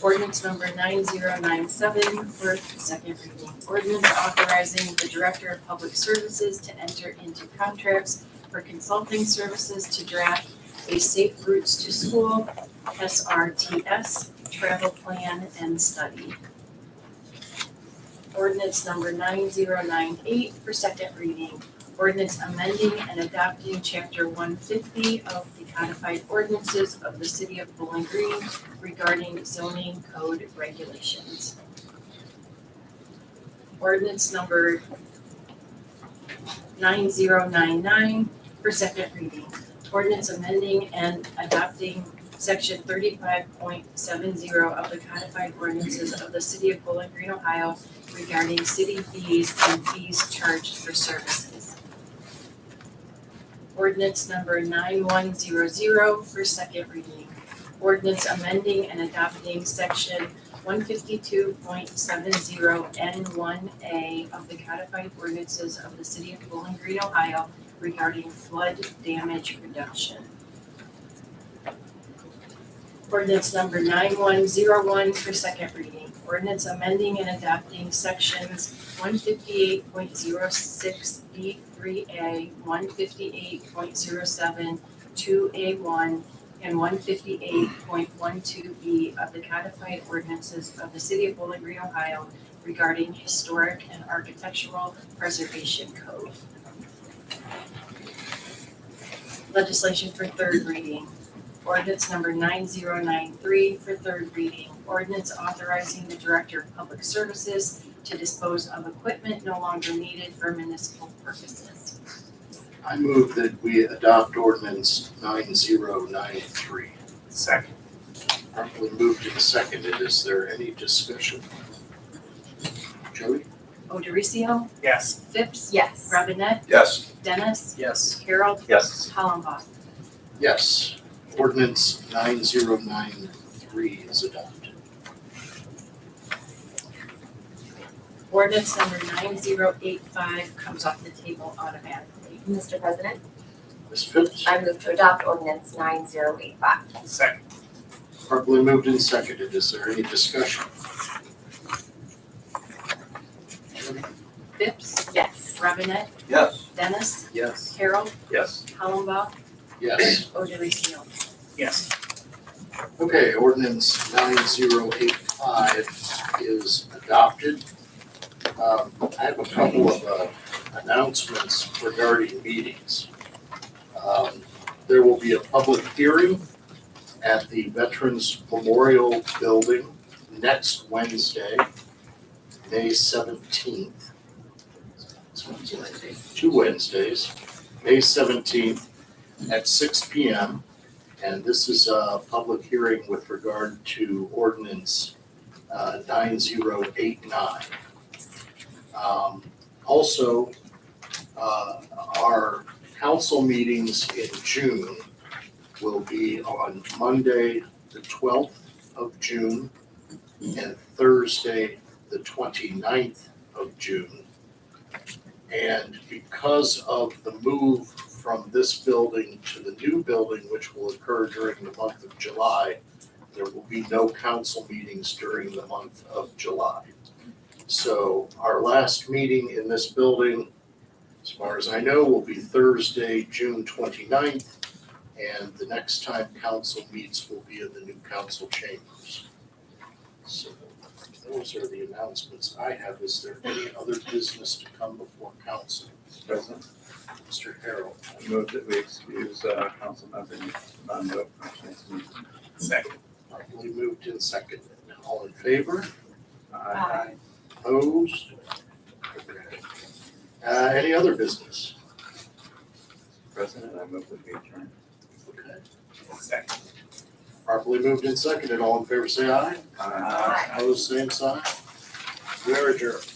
Ordinance number 9097 for second reading. Ordinance authorizing the Director of Public Services to enter into contracts for consulting services to draft a Safe Routes to School, SRTS, travel plan and study. Ordinance number 9098 for second reading. Ordinance amending and adopting chapter 150 of the codified ordinances of the city of Bowling Green regarding zoning code regulations. Ordinance number 9099 for second reading. Ordinance amending and adopting section 35.70 of the codified ordinances of the city of Bowling Green, Ohio regarding city fees and fees charged for services. Ordinance number 9100 for second reading. Ordinance amending and adopting section 152.70 N1A of the codified ordinances of the city of Bowling Green, Ohio regarding flood damage reduction. Ordinance number 9101 for second reading. Ordinance amending and adopting sections 158.06 B3A, 158.07 2A1, and 158.12B of the codified ordinances of the city of Bowling Green, Ohio regarding historic and architectural preservation code. Legislation for third reading. Ordinance number 9093 for third reading. Ordinance authorizing the Director of Public Services to dispose of equipment no longer needed for municipal purposes. I move that we adopt ordinance 9093. Second. Properly moved and seconded. Is there any discussion? Joey? Odericio, Yes. Phipps, Yes. Robinette, Yes. Dennis, Yes. Harold, Yes. Hollenbaugh. Yes. Ordinance 9093 is adopted. Ordinance number 9085 comes off the table automatically. Mr. President, Ms. Phipps? I move to adopt ordinance 9085. Second. Properly moved and seconded. Is there any discussion? Phipps, Yes. Robinette, Yes. Dennis, Yes. Harold, Yes. Hollenbaugh, Yes. Odericio. Yes. Okay, ordinance 9085 is adopted. I have a couple of announcements regarding meetings. There will be a public hearing at the Veterans Memorial Building next Wednesday, May 17th. Two Wednesdays, May 17th at 6 p.m. And this is a public hearing with regard to ordinance 9089. Also, our council meetings in June will be on Monday, the 12th of June, and Thursday, the 29th of June. And because of the move from this building to the new building, which will occur during the month of July, there will be no council meetings during the month of July. So our last meeting in this building, as far as I know, will be Thursday, June 29th, and the next time council meets will be in the new council chambers. So those are the announcements I have. Is there any other business to come before council? Mr. President, Mr. Harold. I move that we excuse Councilmember Bondo from tonight's meeting. Second. Properly moved in second. All in favor? Aye. Opposed? Okay. Any other business? Mr. President, I move that we adjourn. Okay. Second. Properly moved in second. All in favor, say aye. Aye. Opposed, same sign. We are adjourned.